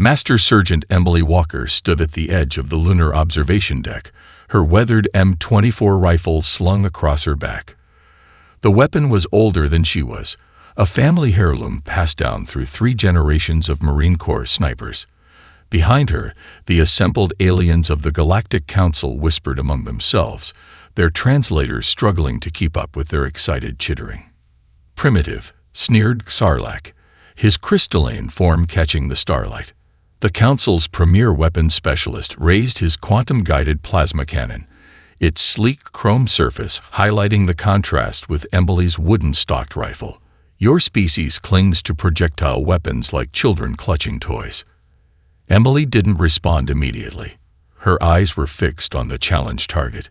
Master Sergeant Emily Walker stood at the edge of the lunar observation deck, her weathered M24 rifle slung across her back. The weapon was older than she was, a family heirloom passed down through 3 generations of Marine Corps snipers. Behind her, the assembled aliens of the Galactic Council whispered among themselves, their translators struggling to keep up with their excited chittering. "Primitive," sneered Sarlacc, his crystalline form catching the starlight. The Council's premier weapons specialist raised his quantum-guided plasma cannon, its sleek chrome surface highlighting the contrast with Emily's wooden-stocked rifle. "Your species clings to projectile weapons like children clutching toys." Emily didn't respond immediately. Her eyes were fixed on the challenge target,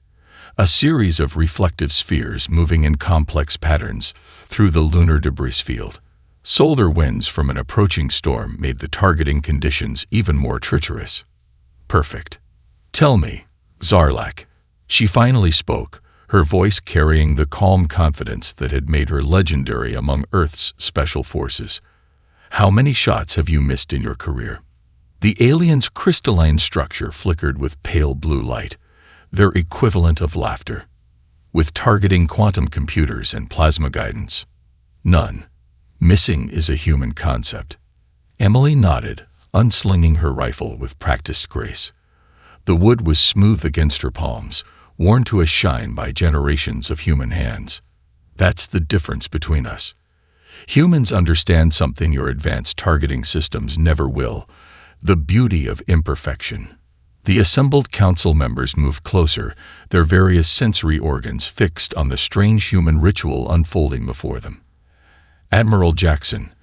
a series of reflective spheres moving in complex patterns through the lunar debris field. Solar winds from an approaching storm made the targeting conditions even more treacherous. "Perfect. Tell me, Sarlacc." She finally spoke, her voice carrying the calm confidence that had made her legendary among Earth's special forces. "How many shots have you missed in your career?" The alien's crystalline structure flickered with pale blue light, their equivalent of laughter. "With targeting quantum computers and plasma guidance, none. Missing is a human concept." Emily nodded, unslinging her rifle with practiced grace. The wood was smooth against her palms, worn to a shine by generations of human hands. "That's the difference between us. Humans understand something your advanced targeting systems never will: the beauty of imperfection." The assembled council members moved closer, their various sensory organs fixed on the strange human ritual unfolding before them. Admiral Jackson,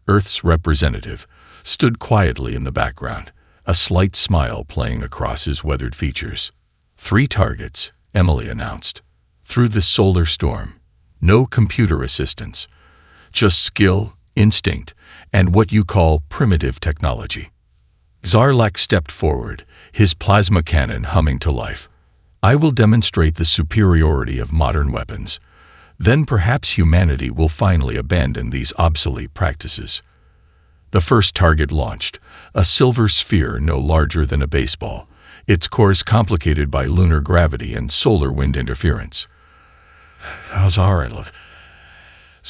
Earth's representative, stood quietly in the background, a slight smile playing across his weathered features. 3 targets, Emily announced. Through the solar storm. No computer assistance. Just skill, instinct, and what you call primitive technology. Sarlacc stepped forward, his plasma cannon humming to life. "I will demonstrate the superiority of modern weapons. Then perhaps humanity will finally abandon these obsolete practices." The first target launched, a silver sphere no larger than a baseball, its course complicated by lunar gravity and solar wind interference. Sarlac's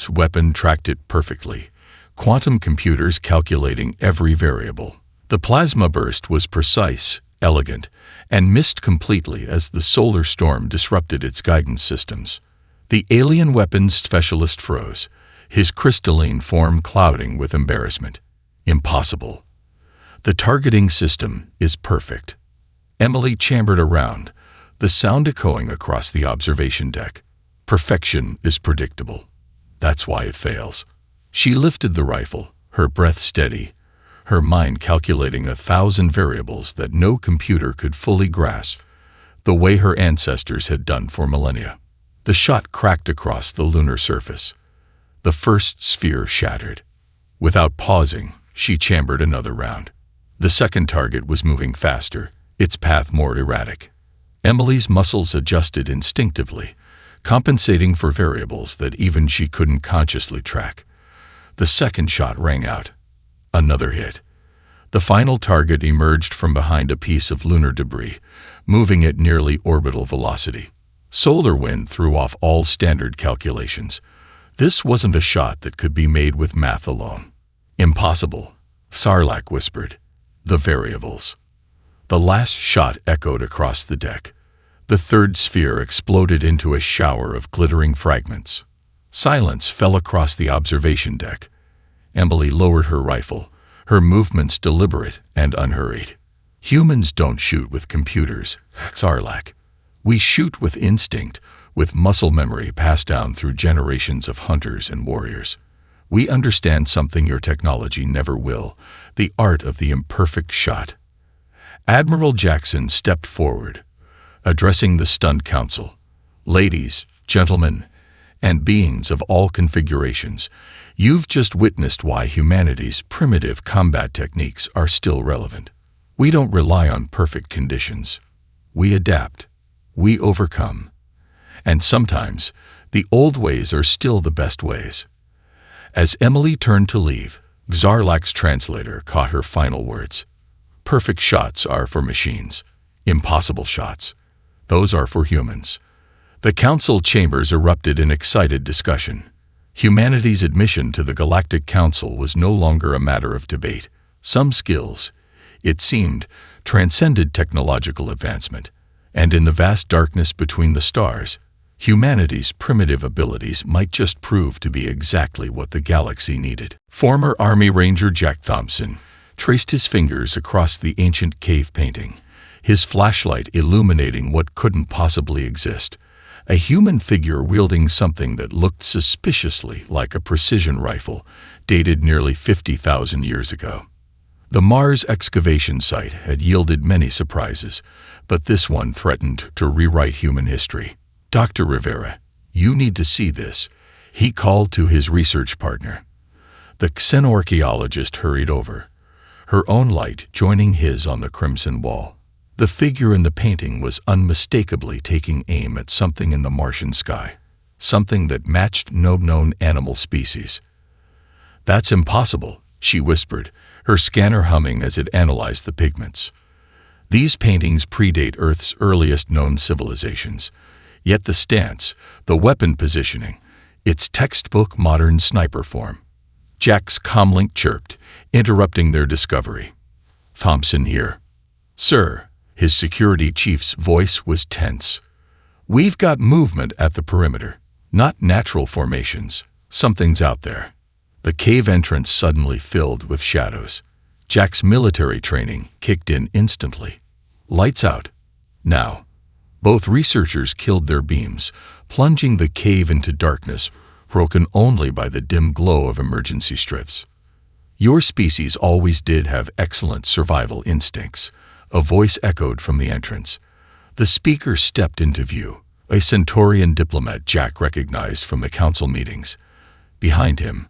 weapon tracked it perfectly, quantum computers calculating every variable. The plasma burst was precise, elegant, and missed completely as the solar storm disrupted its guidance systems. The alien weapons specialist froze, his crystalline form clouding with embarrassment. "Impossible. The targeting system is perfect." Emily chambered around, the sound echoing across the observation deck. "Perfection is predictable. That's why it fails." She lifted the rifle, her breath steady, her mind calculating 1,000 variables that no computer could fully grasp, the way her ancestors had done for millennia. The shot cracked across the lunar surface. The first sphere shattered. Without pausing, she chambered another round. The second target was moving faster, its path more erratic. Emily's muscles adjusted instinctively, compensating for variables that even she couldn't consciously track. The second shot rang out. Another hit. The final target emerged from behind a piece of lunar debris, moving at nearly orbital velocity. Solar wind threw off all standard calculations. This wasn't a shot that could be made with math alone. "Impossible," Sarlacc whispered. "The variables." The last shot echoed across the deck. The third sphere exploded into a shower of glittering fragments. Silence fell across the observation deck. Emily lowered her rifle, her movements deliberate and unhurried. "Humans don't shoot with computers, Sarlacc. We shoot with instinct, with muscle memory passed down through generations of hunters and warriors. We understand something your technology never will, the art of the imperfect shot." Admiral Jackson stepped forward, addressing the stunned council. "Ladies, gentlemen, and beings of all configurations, you've just witnessed why humanity's primitive combat techniques are still relevant. We don't rely on perfect conditions. We adapt. We overcome. And sometimes, the old ways are still the best ways." As Emily turned to leave, Xarlac's translator caught her final words. Perfect shots are for machines. Impossible shots. Those are for humans. The council chambers erupted in excited discussion. Humanity's admission to the Galactic Council was no longer a matter of debate. Some skills, it seemed, transcended technological advancement, and in the vast darkness between the stars, humanity's primitive abilities might just prove to be exactly what the galaxy needed. Former Army Ranger Jack Thompson traced his fingers across the ancient cave painting, his flashlight illuminating what couldn't possibly exist. A human figure wielding something that looked suspiciously like a precision rifle, dated nearly 50,000 years ago. The Mars excavation site had yielded many surprises, but this one threatened to rewrite human history. Dr. Rivera, you need to see this, he called to his research partner. The xenorchaeologist hurried over, her own light joining his on the crimson wall. The figure in the painting was unmistakably taking aim at something in the Martian sky, something that matched no known animal species. That's impossible, she whispered, her scanner humming as it analyzed the pigments. These paintings predate Earth's earliest known civilizations, yet the stance, the weapon positioning, it's textbook modern sniper form. Jack's comlink chirped, interrupting their discovery. Thompson here. Sir. His security chief's voice was tense. We've got movement at the perimeter, not natural formations. Something's out there. The cave entrance suddenly filled with shadows. Jack's military training kicked in instantly. Lights out. Now. Both researchers killed their beams, plunging the cave into darkness, broken only by the dim glow of emergency strips. Your species always did have excellent survival instincts. A voice echoed from the entrance. The speaker stepped into view, a Centaurian diplomat Jack recognized from the council meetings. Behind him,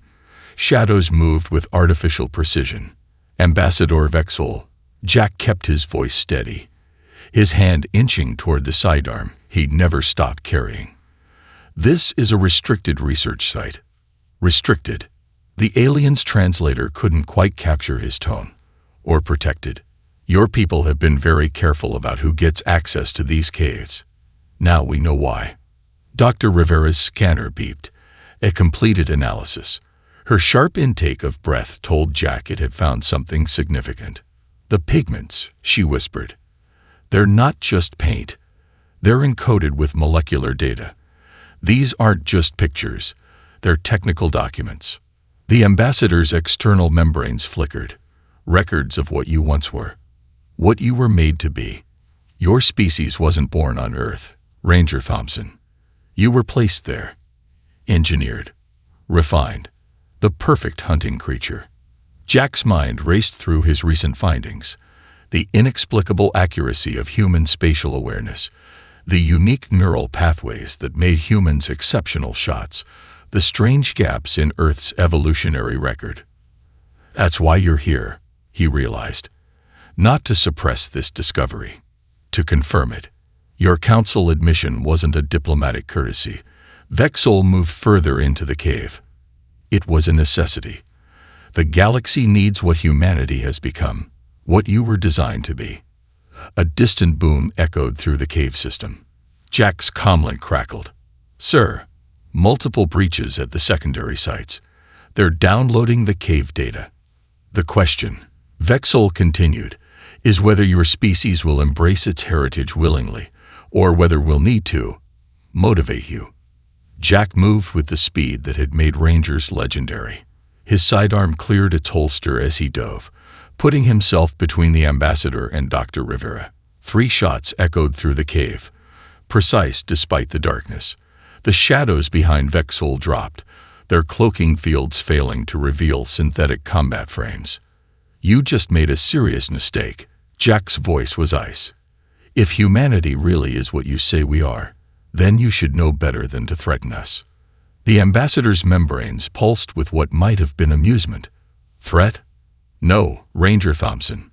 shadows moved with artificial precision. Ambassador Vexol. Jack kept his voice steady, his hand inching toward the sidearm he'd never stopped carrying. This is a restricted research site. Restricted. The alien's translator couldn't quite capture his tone. Or protected. Your people have been very careful about who gets access to these caves. Now we know why. Dr. Rivera's scanner beeped, a completed analysis. Her sharp intake of breath told Jack it had found something significant. The pigments, she whispered. They're not just paint. They're encoded with molecular data. These aren't just pictures. They're technical documents. The ambassador's external membranes flickered. Records of what you once were. What you were made to be. Your species wasn't born on Earth, Ranger Thompson. You were placed there. Engineered. Refined. The perfect hunting creature. Jack's mind raced through his recent findings. The inexplicable accuracy of human spatial awareness. The unique neural pathways that made humans exceptional shots. The strange gaps in Earth's evolutionary record. That's why you're here, he realized. Not to suppress this discovery. To confirm it. Your council admission wasn't a diplomatic courtesy. Vexol moved further into the cave. It was a necessity. The galaxy needs what humanity has become, what you were designed to be. A distant boom echoed through the cave system. Jack's comlink crackled. Sir, multiple breaches at the secondary sites. They're downloading the cave data. The question, Vexol continued, is whether your species will embrace its heritage willingly, or whether we'll need to motivate you. Jack moved with the speed that had made Rangers legendary. His sidearm cleared its holster as he dove, putting himself between the ambassador and Dr. Rivera. 3 shots echoed through the cave, precise despite the darkness. The shadows behind Vexol dropped, their cloaking fields failing to reveal synthetic combat frames. You just made a serious mistake. Jack's voice was ice. If humanity really is what you say we are, then you should know better than to threaten us. The ambassador's membranes pulsed with what might have been amusement. Threat? No, Ranger Thompson.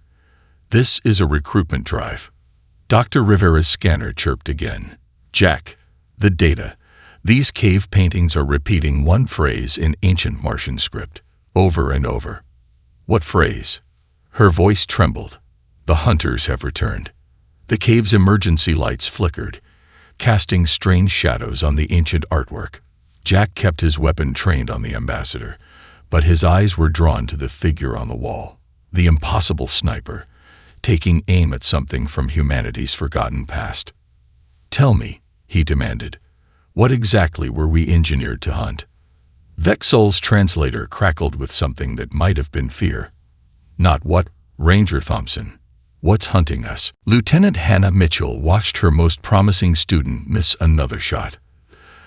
This is a recruitment drive. Dr. Rivera's scanner chirped again. Jack, the data. These cave paintings are repeating one phrase in ancient Martian script, over and over. What phrase? Her voice trembled. The hunters have returned. The cave's emergency lights flickered, casting strange shadows on the ancient artwork. Jack kept his weapon trained on the ambassador, but his eyes were drawn to the figure on the wall, the impossible sniper, taking aim at something from humanity's forgotten past. "Tell me," he demanded, "what exactly were we engineered to hunt?" Vexol's translator crackled with something that might have been fear. "Not what, Ranger Thompson. What's hunting us?" Lieutenant Hannah Mitchell watched her most promising student miss another shot.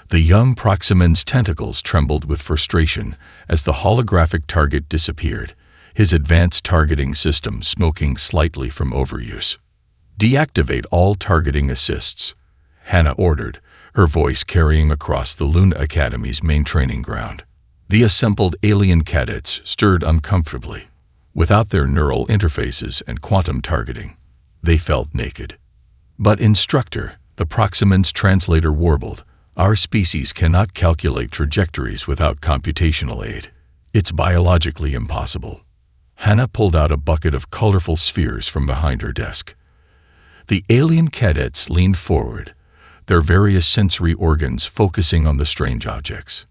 The young Proximan's tentacles trembled with frustration as the holographic target disappeared, his advanced targeting system smoking slightly from overuse. "Deactivate all targeting assists," Hannah ordered, her voice carrying across the Luna Academy's main training ground. The assembled alien cadets stirred uncomfortably. Without their neural interfaces and quantum targeting, they felt naked. "But instructor," the Proximan's translator warbled, "our species cannot calculate trajectories without computational aid. It's biologically impossible." Hannah pulled out a bucket of colorful spheres from behind her desk. The alien cadets leaned forward, their various sensory organs focusing on the strange objects.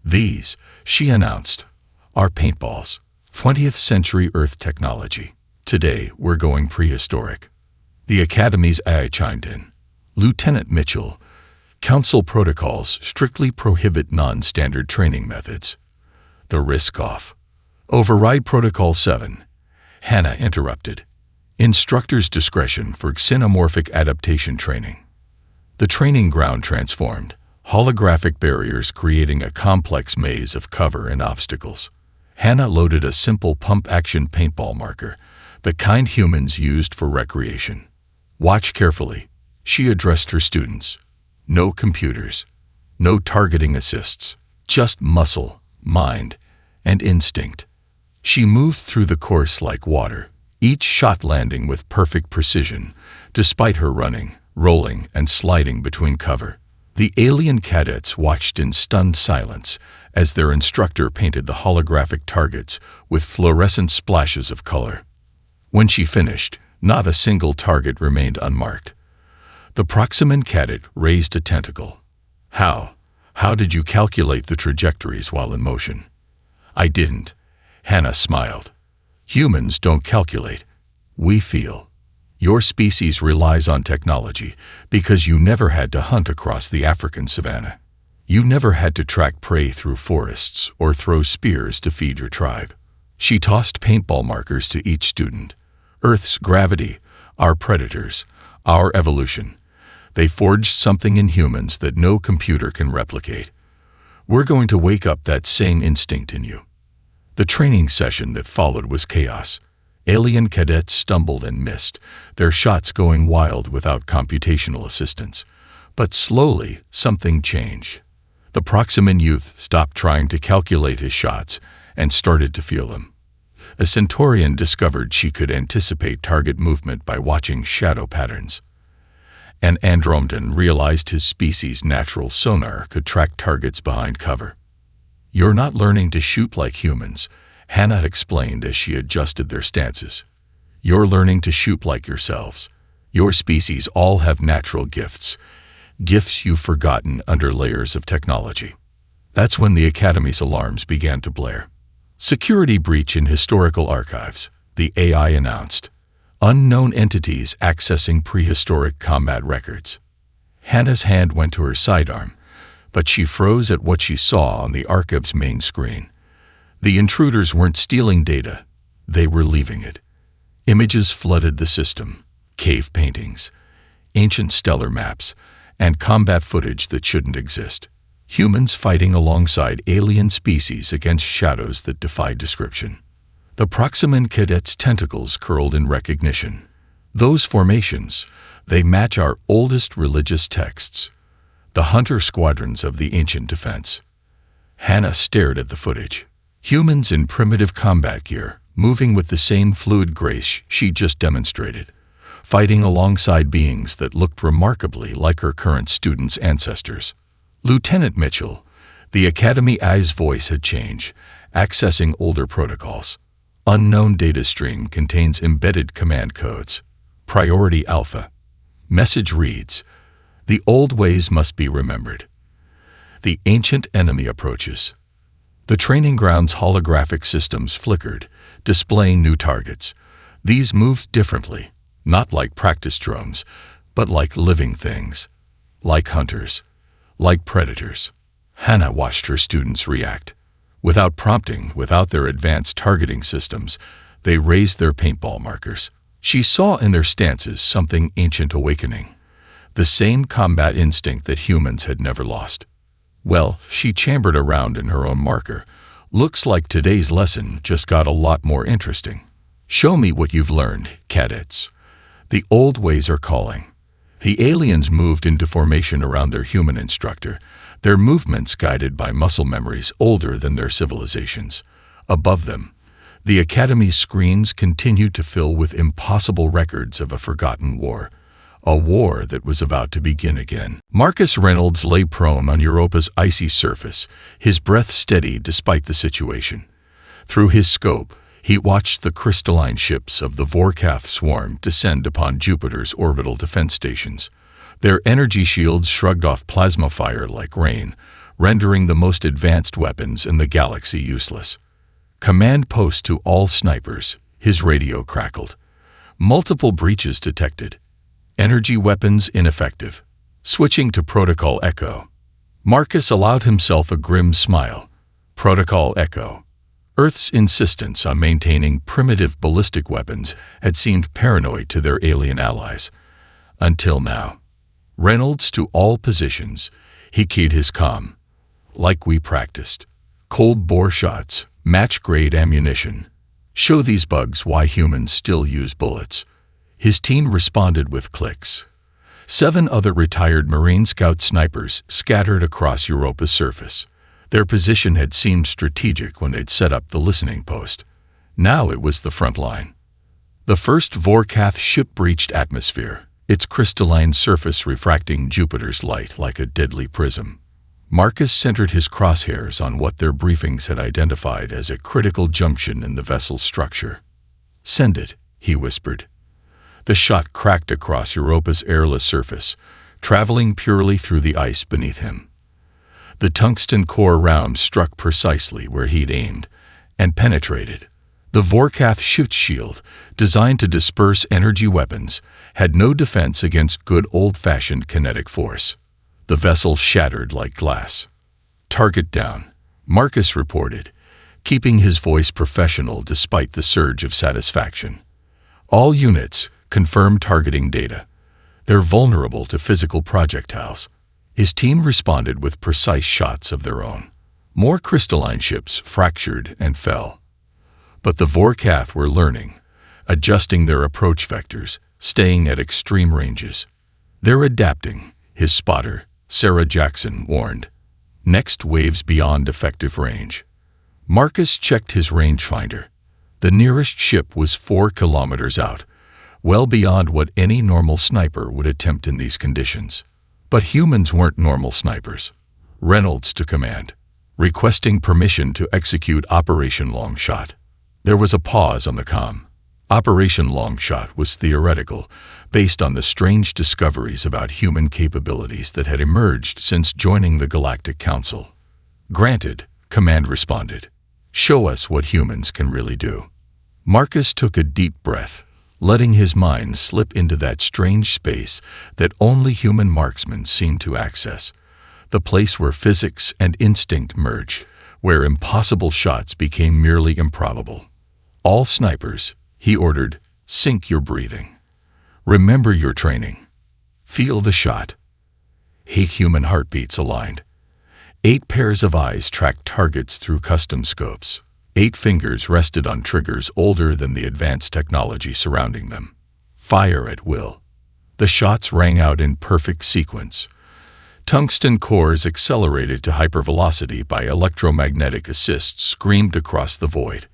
"These," she announced, "are paintballs. 20th century Earth technology. Today, we're going prehistoric." The Academy's AI chimed in. "Lieutenant Mitchell, Council protocols strictly prohibit non-standard training methods." The risk off. "Override Protocol 7. Hannah interrupted. "Instructor's discretion for xenomorphic adaptation training." The training ground transformed, holographic barriers creating a complex maze of cover and obstacles. Hannah loaded a simple pump-action paintball marker, the kind humans used for recreation. "Watch carefully," she addressed her students. "No computers, no targeting assists, just muscle, mind, and instinct." She moved through the course like water, each shot landing with perfect precision, despite her running, rolling, and sliding between cover. The alien cadets watched in stunned silence as their instructor painted the holographic targets with fluorescent splashes of color. When she finished, not a single target remained unmarked. The Proximan cadet raised a tentacle. How did you calculate the trajectories while in motion?" "I didn't," Hannah smiled. "Humans don't calculate. We feel. Your species relies on technology because you never had to hunt across the African savanna. You never had to track prey through forests or throw spears to feed your tribe." She tossed paintball markers to each student. "Earth's gravity, our predators, our evolution. They forged something in humans that no computer can replicate. We're going to wake up that same instinct in you." The training session that followed was chaos. Alien cadets stumbled and missed, their shots going wild without computational assistance. But slowly, something changed. The Proximan youth stopped trying to calculate his shots and started to feel them. A Centaurian discovered she could anticipate target movement by watching shadow patterns. An Andromedan realized his species' natural sonar could track targets behind cover. "You're not learning to shoot like humans," Hannah explained as she adjusted their stances. "You're learning to shoot like yourselves. Your species all have natural gifts, gifts you've forgotten under layers of technology." That's when the Academy's alarms began to blare. "Security breach in historical archives," the AI announced. "Unknown entities accessing prehistoric combat records." Hannah's hand went to her sidearm, but she froze at what she saw on the archive's main screen. The intruders weren't stealing data, they were leaving it. Images flooded the system, cave paintings, ancient stellar maps, and combat footage that shouldn't exist. Humans fighting alongside alien species against shadows that defied description. The Proximan cadets' tentacles curled in recognition. Those formations, they match our oldest religious texts, the hunter squadrons of the ancient defense. Hannah stared at the footage. Humans in primitive combat gear, moving with the same fluid grace she just demonstrated, fighting alongside beings that looked remarkably like her current students' ancestors. "Lieutenant Mitchell," the Academy AI's voice had changed, accessing older protocols. Unknown data stream contains embedded command codes. Priority Alpha. Message reads, "The old ways must be remembered." The ancient enemy approaches. The training ground's holographic systems flickered, displaying new targets. These moved differently, not like practice drones, but like living things. Like hunters. Like predators. Hannah watched her students react. Without prompting, without their advanced targeting systems, they raised their paintball markers. She saw in their stances something ancient awakening. The same combat instinct that humans had never lost. Well, she chambered around in her own marker. Looks like today's lesson just got a lot more interesting. Show me what you've learned, cadets. The old ways are calling. The aliens moved into formation around their human instructor, their movements guided by muscle memories older than their civilizations. Above them, the Academy's screens continued to fill with impossible records of a forgotten war. A war that was about to begin again. Marcus Reynolds lay prone on Europa's icy surface, his breath steady despite the situation. Through his scope, he watched the crystalline ships of the Vorkath swarm descend upon Jupiter's orbital defense stations. Their energy shields shrugged off plasma fire like rain, rendering the most advanced weapons in the galaxy useless. "Command post to all snipers," his radio crackled. "Multiple breaches detected. Energy weapons ineffective. Switching to Protocol Echo." Marcus allowed himself a grim smile. Protocol Echo. Earth's insistence on maintaining primitive ballistic weapons had seemed paranoid to their alien allies. Until now. Reynolds to all positions. He keyed his comm. "Like we practiced. Cold bore shots, match-grade ammunition. Show these bugs why humans still use bullets." His team responded with clicks. 7 other retired Marine Scout snipers scattered across Europa's surface. Their position had seemed strategic when they'd set up the listening post. Now it was the front line. The first Vorkath ship breached atmosphere, its crystalline surface refracting Jupiter's light like a deadly prism. Marcus centered his crosshairs on what their briefings had identified as a critical junction in the vessel's structure. "Send it," he whispered. The shot cracked across Europa's airless surface, traveling purely through the ice beneath him. The tungsten core round struck precisely where he'd aimed, and penetrated. The Vorkath chute shield, designed to disperse energy weapons, had no defense against good old-fashioned kinetic force. The vessel shattered like glass. "Target down," Marcus reported, keeping his voice professional despite the surge of satisfaction. "All units, confirm targeting data. They're vulnerable to physical projectiles." His team responded with precise shots of their own. More crystalline ships fractured and fell. But the Vorkath were learning, adjusting their approach vectors, staying at extreme ranges. "They're adapting," his spotter, Sarah Jackson, warned. "Next waves beyond effective range." Marcus checked his rangefinder. The nearest ship was 4 kilometers out, well beyond what any normal sniper would attempt in these conditions. But humans weren't normal snipers. Reynolds to command, requesting permission to execute Operation Longshot. There was a pause on the comm. Operation Longshot was theoretical, based on the strange discoveries about human capabilities that had emerged since joining the Galactic Council. "Granted," command responded. "Show us what humans can really do." Marcus took a deep breath, letting his mind slip into that strange space that only human marksmen seem to access, the place where physics and instinct merge, where impossible shots became merely improbable. "All snipers," he ordered, "sync your breathing. Remember your training. Feel the shot." 8 human heartbeats aligned. 8 pairs of eyes tracked targets through custom scopes. 8 fingers rested on triggers older than the advanced technology surrounding them. Fire at will. The shots rang out in perfect sequence. Tungsten cores accelerated to hypervelocity by electromagnetic assists screamed across the void.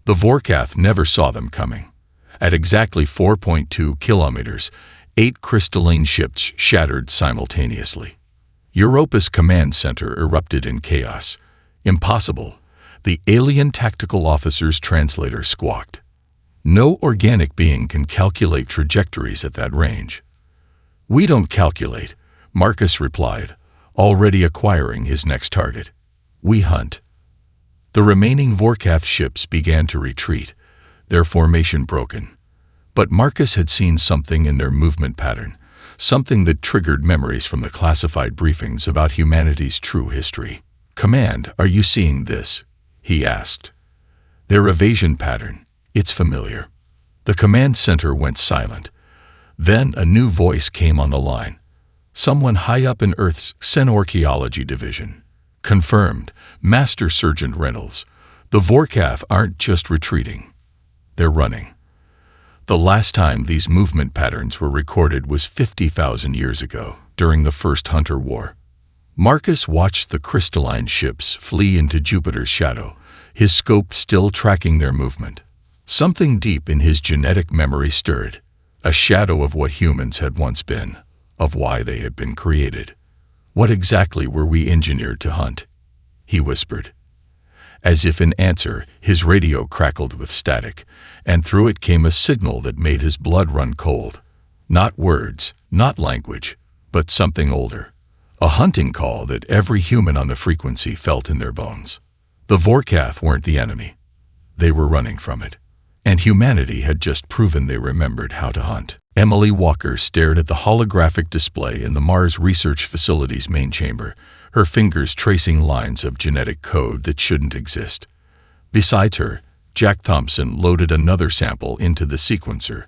The Vorkath never saw them coming. At exactly 4.2 kilometers, 8 crystalline ships shattered simultaneously. Europa's command center erupted in chaos. Impossible. The alien tactical officer's translator squawked. No organic being can calculate trajectories at that range. We don't calculate, Marcus replied, already acquiring his next target. We hunt. The remaining Vorkath ships began to retreat, their formation broken. But Marcus had seen something in their movement pattern, something that triggered memories from the classified briefings about humanity's true history. "Command, are you seeing this?" he asked. "Their evasion pattern, it's familiar." The command center went silent. Then a new voice came on the line. Someone high up in Earth's Xenorchaeology division. "Confirmed, Master Sergeant Reynolds. The Vorkath aren't just retreating. They're running." The last time these movement patterns were recorded was 50,000 years ago, during the First Hunter War. Marcus watched the crystalline ships flee into Jupiter's shadow, his scope still tracking their movement. Something deep in his genetic memory stirred, a shadow of what humans had once been, of why they had been created. "What exactly were we engineered to hunt?" he whispered. As if in answer, his radio crackled with static, and through it came a signal that made his blood run cold. Not words, not language, but something older. A hunting call that every human on the frequency felt in their bones. The Vorkath weren't the enemy. They were running from it. And humanity had just proven they remembered how to hunt. Emily Walker stared at the holographic display in the Mars Research Facility's main chamber, her fingers tracing lines of genetic code that shouldn't exist. Beside her, Jack Thompson loaded another sample into the sequencer.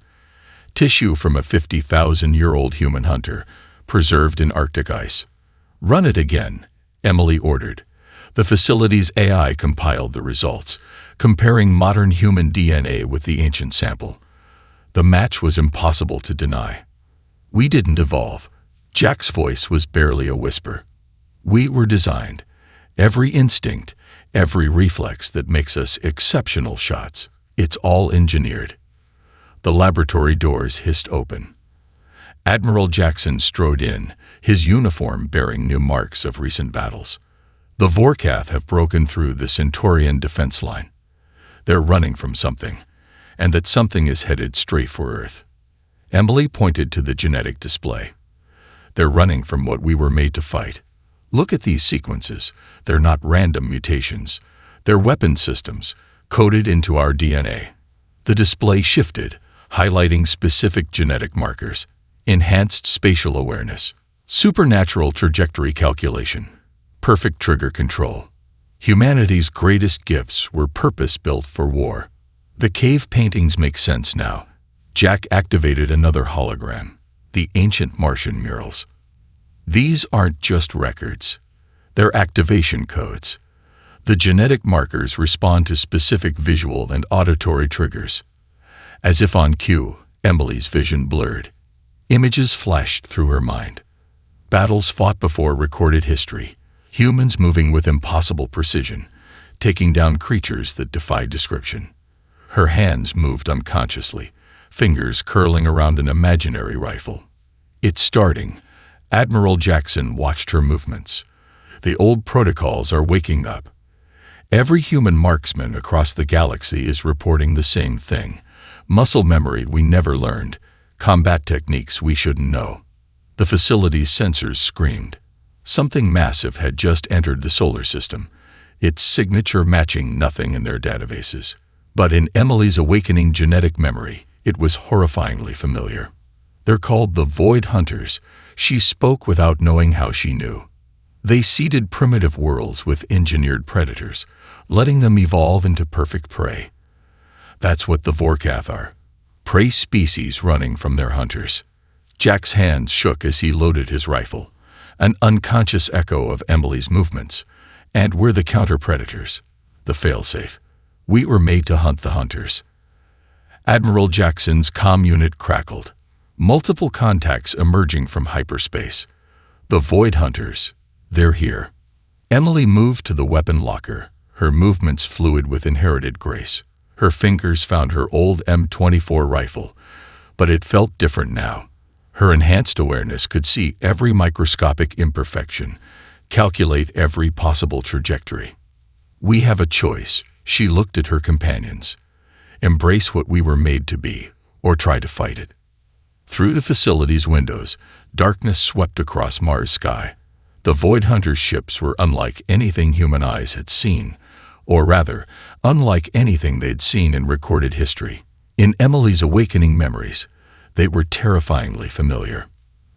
Tissue from a 50,000-year-old human hunter, preserved in Arctic ice. "Run it again," Emily ordered. The facility's AI compiled the results, comparing modern human DNA with the ancient sample. The match was impossible to deny. "We didn't evolve." Jack's voice was barely a whisper. "We were designed. Every instinct, every reflex that makes us exceptional shots. It's all engineered." The laboratory doors hissed open. Admiral Jackson strode in, his uniform bearing new marks of recent battles. "The Vorkath have broken through the Centaurian defense line. They're running from something, and that something is headed straight for Earth." Emily pointed to the genetic display. "They're running from what we were made to fight. Look at these sequences. They're not random mutations. They're weapon systems, coded into our DNA." The display shifted, highlighting specific genetic markers. Enhanced spatial awareness, supernatural trajectory calculation, perfect trigger control. Humanity's greatest gifts were purpose-built for war. The cave paintings make sense now. Jack activated another hologram, the ancient Martian murals. These aren't just records. They're activation codes. The genetic markers respond to specific visual and auditory triggers. As if on cue, Emily's vision blurred. Images flashed through her mind. Battles fought before recorded history, humans moving with impossible precision, taking down creatures that defied description. Her hands moved unconsciously, fingers curling around an imaginary rifle. "It's starting." Admiral Jackson watched her movements. "The old protocols are waking up. Every human marksman across the galaxy is reporting the same thing. Muscle memory we never learned. Combat techniques we shouldn't know." The facility's sensors screamed. Something massive had just entered the solar system, its signature matching nothing in their databases. But in Emily's awakening genetic memory, it was horrifyingly familiar. "They're called the Void Hunters." She spoke without knowing how she knew. "They seeded primitive worlds with engineered predators, letting them evolve into perfect prey. That's what the Vorkath are. Prey species running from their hunters." Jack's hands shook as he loaded his rifle, an unconscious echo of Emily's movements. "And we're the counter-predators, the failsafe. We were made to hunt the hunters." Admiral Jackson's comm unit crackled, multiple contacts emerging from hyperspace. "The Void Hunters, they're here." Emily moved to the weapon locker, her movements fluid with inherited grace. Her fingers found her old M24 rifle, but it felt different now. Her enhanced awareness could see every microscopic imperfection, calculate every possible trajectory. We have a choice, she looked at her companions. Embrace what we were made to be, or try to fight it. Through the facility's windows, darkness swept across Mars' sky. The Void Hunters' ships were unlike anything human eyes had seen, or rather, unlike anything they'd seen in recorded history. In Emily's awakening memories, they were terrifyingly familiar.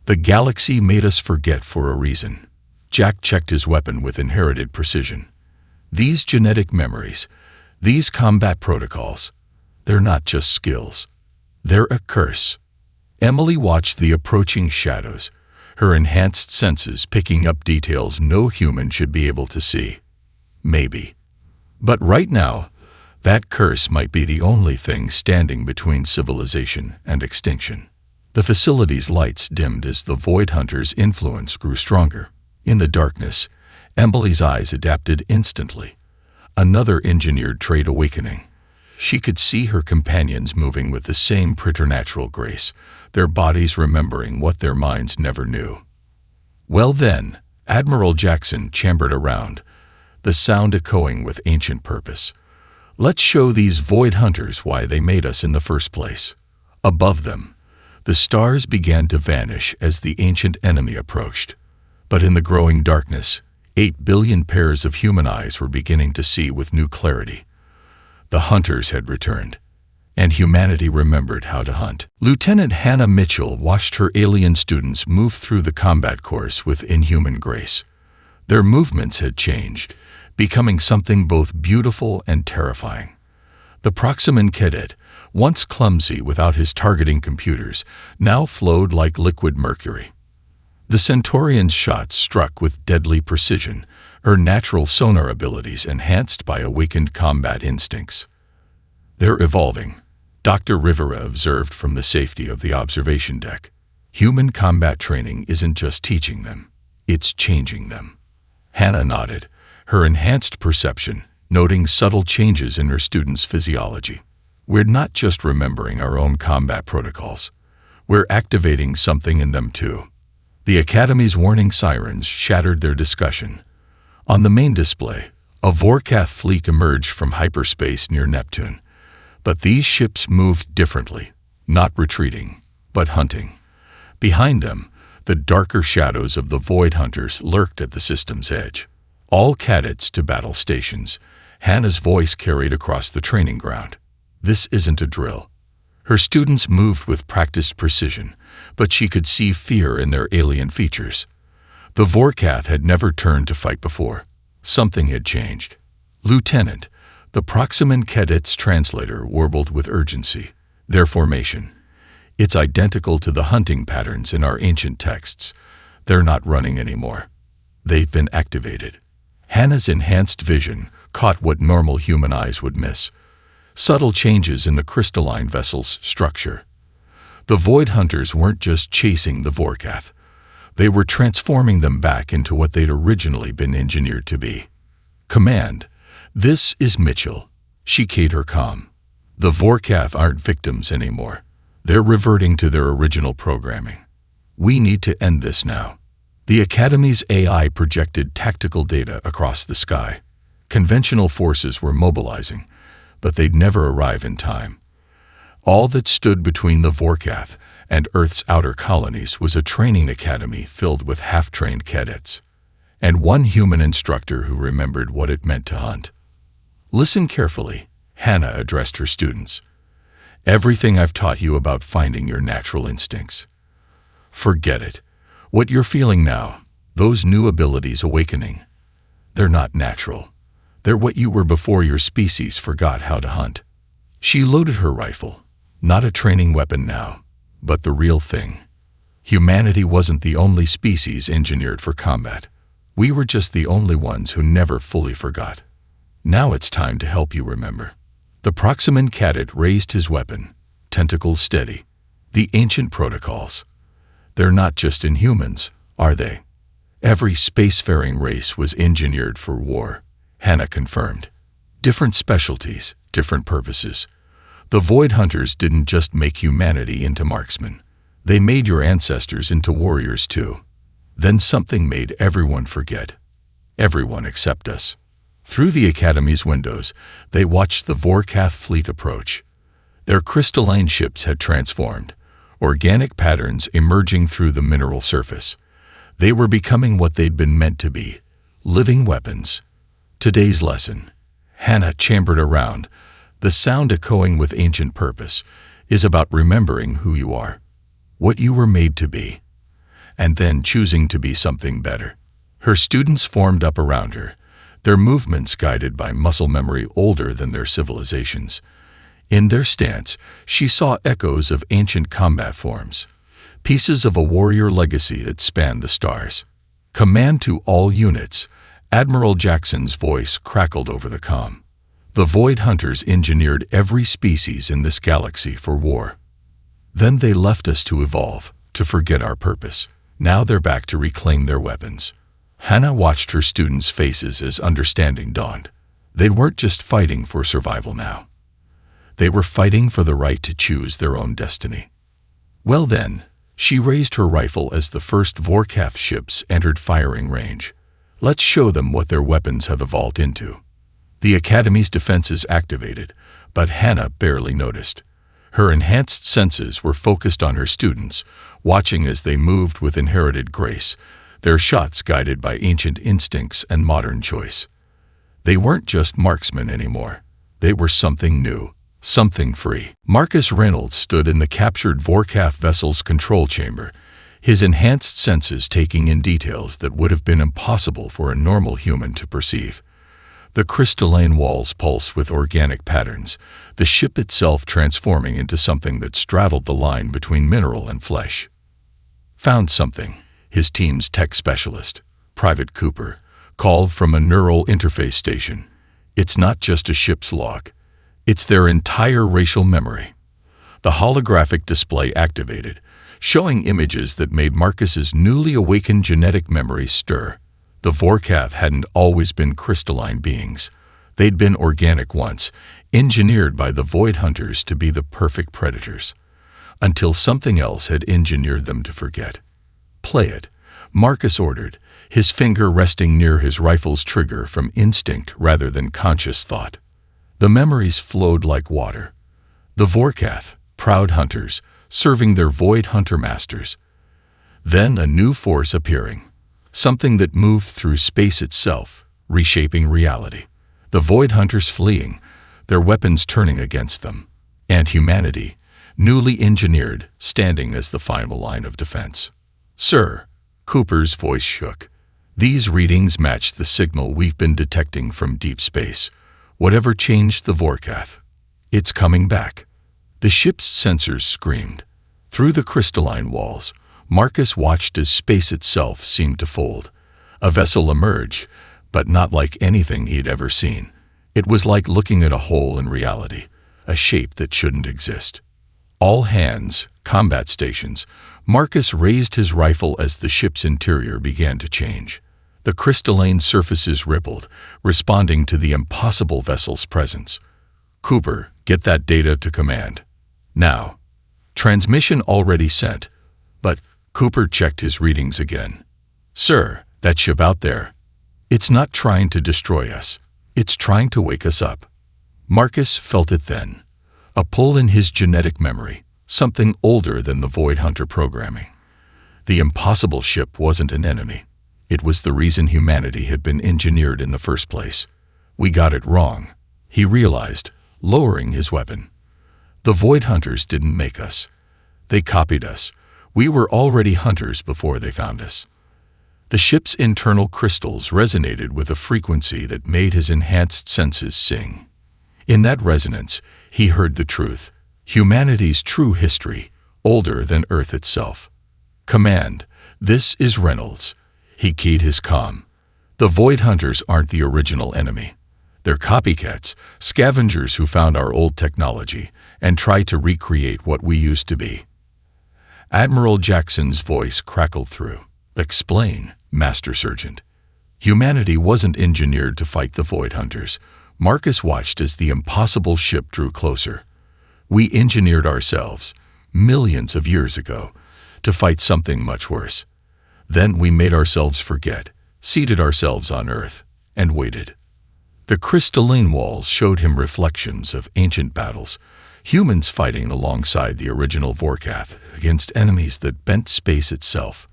The galaxy made us forget for a reason. Jack checked his weapon with inherited precision. These genetic memories, these combat protocols, they're not just skills. They're a curse. Emily watched the approaching shadows, her enhanced senses picking up details no human should be able to see. Maybe. But right now, that curse might be the only thing standing between civilization and extinction. The facility's lights dimmed as the Void Hunter's influence grew stronger. In the darkness, Emily's eyes adapted instantly. Another engineered trait awakening. She could see her companions moving with the same preternatural grace, their bodies remembering what their minds never knew. Well then, Admiral Jackson chambered around, the sound echoing with ancient purpose. Let's show these Void Hunters why they made us in the first place. Above them, the stars began to vanish as the ancient enemy approached. But in the growing darkness, 8 billion pairs of human eyes were beginning to see with new clarity. The hunters had returned, and humanity remembered how to hunt. Lieutenant Hannah Mitchell watched her alien students move through the combat course with inhuman grace. Their movements had changed, becoming something both beautiful and terrifying. The Marksman cadet, once clumsy without his targeting computers, now flowed like liquid mercury. The Centaurian's shots struck with deadly precision, her natural sonar abilities enhanced by awakened combat instincts. They're evolving, Dr. Rivera observed from the safety of the observation deck. Human combat training isn't just teaching them, it's changing them. Hannah nodded, her enhanced perception noting subtle changes in her students' physiology. We're not just remembering our own combat protocols, we're activating something in them too. The Academy's warning sirens shattered their discussion. On the main display, a Vorkath fleet emerged from hyperspace near Neptune. But these ships moved differently, not retreating, but hunting. Behind them, the darker shadows of the Void Hunters lurked at the system's edge. All cadets to battle stations, Hannah's voice carried across the training ground. This isn't a drill. Her students moved with practiced precision, but she could see fear in their alien features. The Vorkath had never turned to fight before. Something had changed. Lieutenant, the Marksman cadet's translator warbled with urgency. Their formation. It's identical to the hunting patterns in our ancient texts. They're not running anymore. They've been activated. Hannah's enhanced vision caught what normal human eyes would miss. Subtle changes in the crystalline vessel's structure. The Void Hunters weren't just chasing the Vorkath. They were transforming them back into what they'd originally been engineered to be. Command, this is Mitchell. She keyed her comm. The Vorkath aren't victims anymore. They're reverting to their original programming. We need to end this now. The Academy's AI projected tactical data across the sky. Conventional forces were mobilizing, but they'd never arrive in time. All that stood between the Vorkath and Earth's outer colonies was a training academy filled with half-trained cadets, and one human instructor who remembered what it meant to hunt. Listen carefully, Hannah addressed her students. Everything I've taught you about finding your natural instincts. Forget it. What you're feeling now, those new abilities awakening, they're not natural. They're what you were before your species forgot how to hunt. She loaded her rifle, not a training weapon now, but the real thing. Humanity wasn't the only species engineered for combat. We were just the only ones who never fully forgot. Now it's time to help you remember. The Marksman cadet raised his weapon, tentacles steady. The ancient protocols. They're not just in humans, are they? Every spacefaring race was engineered for war, Hannah confirmed. Different specialties, different purposes. The Void Hunters didn't just make humanity into marksmen. They made your ancestors into warriors too. Then something made everyone forget. Everyone except us. Through the Academy's windows, they watched the Vorkath fleet approach. Their crystalline ships had transformed, organic patterns emerging through the mineral surface. They were becoming what they'd been meant to be, living weapons. Today's lesson, Hannah chambered around, the sound echoing with ancient purpose, is about remembering who you are, what you were made to be, and then choosing to be something better. Her students formed up around her, their movements guided by muscle memory older than their civilizations. In their stance, she saw echoes of ancient combat forms, pieces of a warrior legacy that spanned the stars. Command to all units, Admiral Jackson's voice crackled over the comm. The Void Hunters engineered every species in this galaxy for war. Then they left us to evolve, to forget our purpose. Now they're back to reclaim their weapons. Hannah watched her students' faces as understanding dawned. They weren't just fighting for survival now. They were fighting for the right to choose their own destiny. Well then, she raised her rifle as the first Vorkath ships entered firing range. Let's show them what their weapons have evolved into. The Academy's defenses activated, but Hannah barely noticed. Her enhanced senses were focused on her students, watching as they moved with inherited grace, their shots guided by ancient instincts and modern choice. They weren't just marksmen anymore. They were something new, something free. Marcus Reynolds stood in the captured Vorkath vessel's control chamber, his enhanced senses taking in details that would have been impossible for a normal human to perceive. The crystalline walls pulsed with organic patterns, the ship itself transforming into something that straddled the line between mineral and flesh. Found something, his team's tech specialist, Private Cooper, called from a neural interface station. It's not just a ship's log. It's their entire racial memory. The holographic display activated, showing images that made Marcus's newly awakened genetic memory stir. The Vorkath hadn't always been crystalline beings. They'd been organic once, engineered by the Void Hunters to be the perfect predators, until something else had engineered them to forget. Play it, Marcus ordered, his finger resting near his rifle's trigger from instinct rather than conscious thought. The memories flowed like water. The Vorkath, proud hunters, serving their Void Hunter masters. Then a new force appearing. Something that moved through space itself, reshaping reality. The Void Hunters fleeing, their weapons turning against them. And humanity, newly engineered, standing as the final line of defense. Sir, Cooper's voice shook. These readings match the signal we've been detecting from deep space. Whatever changed the Vorkath, it's coming back. The ship's sensors screamed. Through the crystalline walls, Marcus watched as space itself seemed to fold. A vessel emerged, but not like anything he'd ever seen. It was like looking at a hole in reality, a shape that shouldn't exist. All hands, combat stations, Marcus raised his rifle as the ship's interior began to change. The crystalline surfaces rippled, responding to the impossible vessel's presence. Cooper, get that data to command. Now. Transmission already sent, but Cooper checked his readings again. Sir, that ship out there, it's not trying to destroy us. It's trying to wake us up. Marcus felt it then. A pull in his genetic memory, something older than the Void Hunter programming. The impossible ship wasn't an enemy. It was the reason humanity had been engineered in the first place. We got it wrong, he realized, lowering his weapon. The Void Hunters didn't make us. They copied us. We were already hunters before they found us. The ship's internal crystals resonated with a frequency that made his enhanced senses sing. In that resonance, he heard the truth, humanity's true history, older than Earth itself. Command, this is Reynolds. He keyed his comm. The Void Hunters aren't the original enemy. They're copycats, scavengers who found our old technology and tried to recreate what we used to be. Admiral Jackson's voice crackled through. Explain, Master Sergeant. Humanity wasn't engineered to fight the Void Hunters. Marcus watched as the impossible ship drew closer. We engineered ourselves, millions of years ago, to fight something much worse. Then we made ourselves forget, seated ourselves on Earth, and waited. The crystalline walls showed him reflections of ancient battles, humans fighting alongside the original Vorkath against enemies that bent space itself,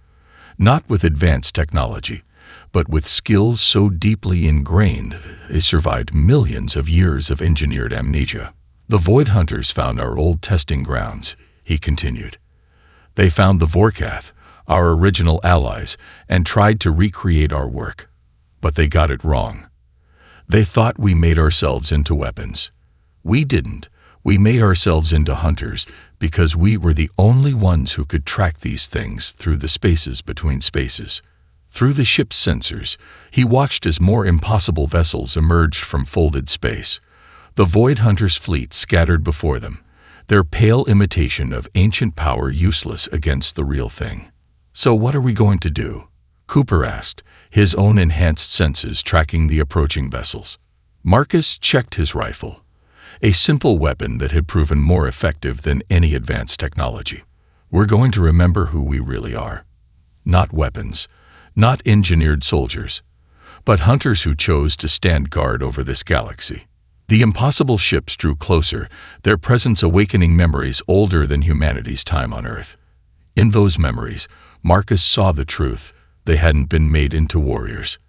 not with advanced technology, but with skills so deeply ingrained they survived millions of years of engineered amnesia. The Void Hunters found our old testing grounds, he continued. They found the Vorkath, our original allies, and tried to recreate our work. But they got it wrong. They thought we made ourselves into weapons. We didn't. We made ourselves into hunters because we were the only ones who could track these things through the spaces between spaces. Through the ship's sensors, he watched as more impossible vessels emerged from folded space. The Void Hunters' fleet scattered before them, their pale imitation of ancient power useless against the real thing. So what are we going to do? Cooper asked, his own enhanced senses tracking the approaching vessels. Marcus checked his rifle, a simple weapon that had proven more effective than any advanced technology. We're going to remember who we really are. Not weapons, not engineered soldiers, but hunters who chose to stand guard over this galaxy. The impossible ships drew closer, their presence awakening memories older than humanity's time on Earth. In those memories, Marcus saw the truth. They hadn't been made into warriors.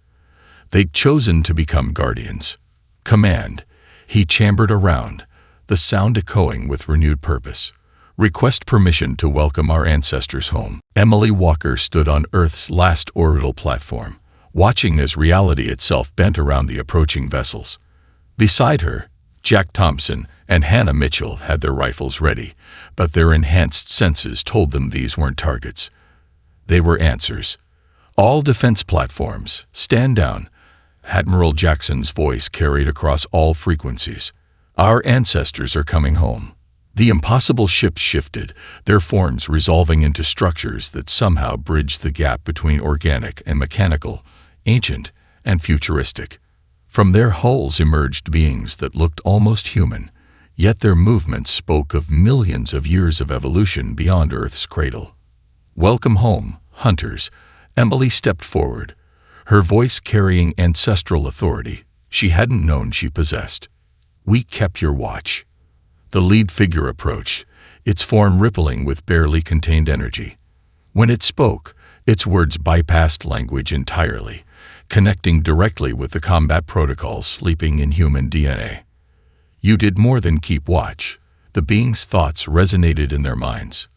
They'd chosen to become guardians. Command. He chambered around, the sound echoing with renewed purpose. Request permission to welcome our ancestors home. Emily Walker stood on Earth's last orbital platform, watching as reality itself bent around the approaching vessels. Beside her, Jack Thompson and Hannah Mitchell had their rifles ready, but their enhanced senses told them these weren't targets. They were answers. All defense platforms, stand down. Admiral Jackson's voice carried across all frequencies. Our ancestors are coming home. The impossible ships shifted, their forms resolving into structures that somehow bridged the gap between organic and mechanical, ancient and futuristic. From their hulls emerged beings that looked almost human, yet their movements spoke of millions of years of evolution beyond Earth's cradle. Welcome home, hunters. Emily stepped forward, her voice carrying ancestral authority she hadn't known she possessed. We kept your watch. The lead figure approached, its form rippling with barely contained energy. When it spoke, its words bypassed language entirely, connecting directly with the combat protocols sleeping in human DNA. You did more than keep watch. The being's thoughts resonated in their minds.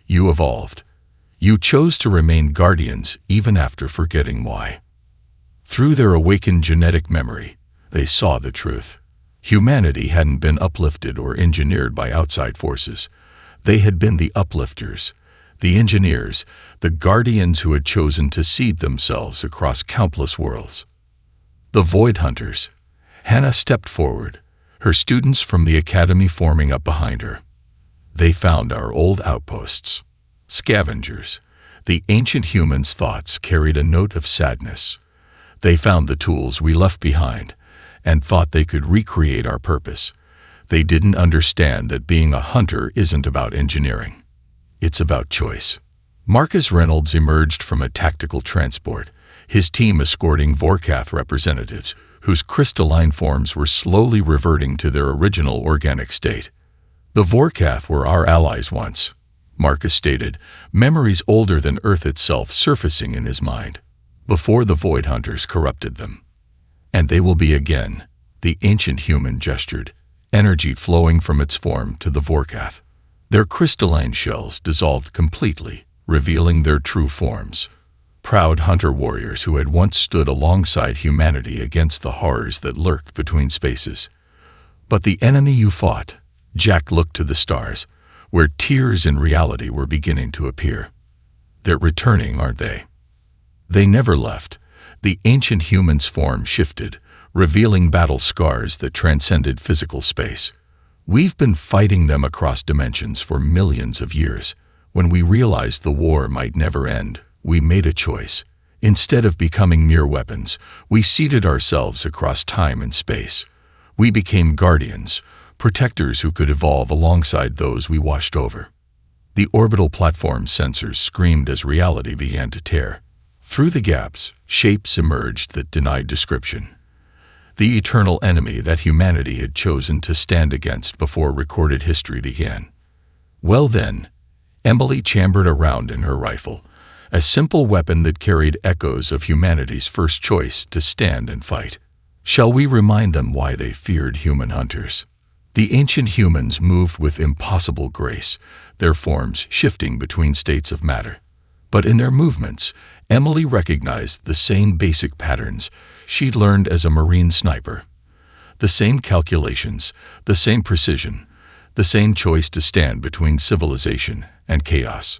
You evolved. You chose to remain guardians even after forgetting why. Through their awakened genetic memory, they saw the truth. Humanity hadn't been uplifted or engineered by outside forces. They had been the uplifters, the engineers, the guardians who had chosen to seed themselves across countless worlds. The Void Hunters. Hannah stepped forward, her students from the academy forming up behind her. They found our old outposts. Scavengers. The ancient humans' thoughts carried a note of sadness. They found the tools we left behind and thought they could recreate our purpose. They didn't understand that being a hunter isn't about engineering. It's about choice. Marcus Reynolds emerged from a tactical transport, his team escorting Vorkath representatives, whose crystalline forms were slowly reverting to their original organic state. The Vorkath were our allies once, Marcus stated, memories older than Earth itself surfacing in his mind, before the Void Hunters corrupted them. And they will be again, the ancient human gestured, energy flowing from its form to the Vorkath. Their crystalline shells dissolved completely, revealing their true forms. Proud hunter warriors who had once stood alongside humanity against the horrors that lurked between spaces. But the enemy you fought, Jack looked to the stars, where tears in reality were beginning to appear. They're returning, aren't they? They never left. The ancient human's form shifted, revealing battle scars that transcended physical space. We've been fighting them across dimensions for millions of years. When we realized the war might never end, we made a choice. Instead of becoming mere weapons, we seated ourselves across time and space. We became guardians, protectors who could evolve alongside those we watched over. The orbital platform sensors screamed as reality began to tear. Through the gaps, shapes emerged that denied description. the eternal enemy that humanity had chosen to stand against before recorded history began. Well then, Emily chambered around in her rifle, a simple weapon that carried echoes of humanity's first choice to stand and fight. Shall we remind them why they feared human hunters? The ancient humans moved with impossible grace, their forms shifting between states of matter. But in their movements, Emily recognized the same basic patterns she'd learned as a Marine sniper. The same calculations, the same precision, the same choice to stand between civilization and chaos.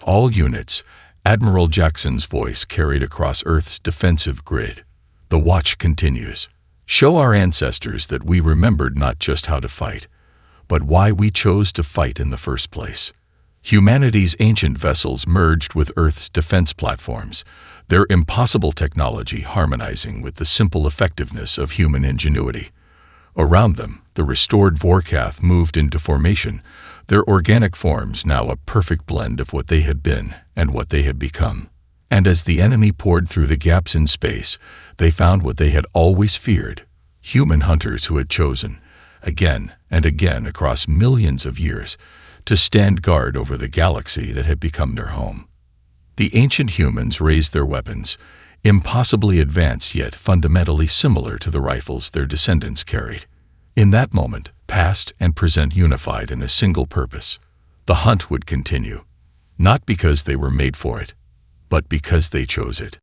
All units, Admiral Jackson's voice carried across Earth's defensive grid. The watch continues. Show our ancestors that we remembered not just how to fight, but why we chose to fight in the first place. Humanity's ancient vessels merged with Earth's defense platforms, their impossible technology harmonizing with the simple effectiveness of human ingenuity. Around them, the restored Vorkath moved into formation, their organic forms now a perfect blend of what they had been and what they had become. And as the enemy poured through the gaps in space, they found what they had always feared: human hunters who had chosen, again and again across millions of years, to stand guard over the galaxy that had become their home. The ancient humans raised their weapons, impossibly advanced yet fundamentally similar to the rifles their descendants carried. In that moment, past and present unified in a single purpose. The hunt would continue, not because they were made for it, but because they chose it.